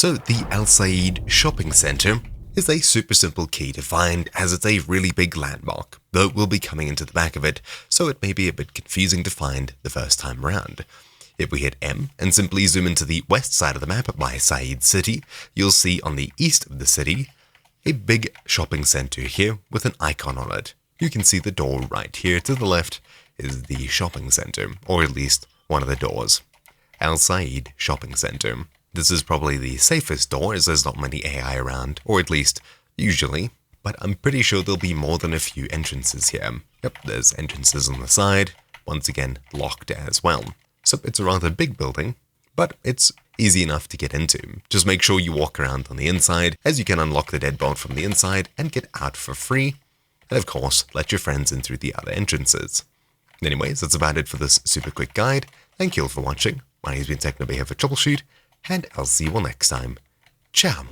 So the Al Said Shopping Center is a super simple key to find as it's a really big landmark, though we'll be coming into the back of it, so it may be a bit confusing to find the first time around. If we hit M and simply zoom into the west side of the map by Said City, you'll see on the east of the city a big shopping center here with an icon on it. You can see the door right here to the left is the shopping center, or at least one of the doors. Al Said Shopping Center. This is probably the safest door as there's not many AI around, or at least usually, but I'm pretty sure there'll be more than a few entrances here. Yep, there's entrances on the side, once again locked as well. So it's a rather big building, but it's easy enough to get into. Just make sure you walk around on the inside, as you can unlock the deadbolt from the inside and get out for free, and of course let your friends in through the other entrances. Anyways, that's about it for this super quick guide. Thank you all for watching. My name's been Technobe here for Troubleshoot, and I'll see you all next time. Ciao.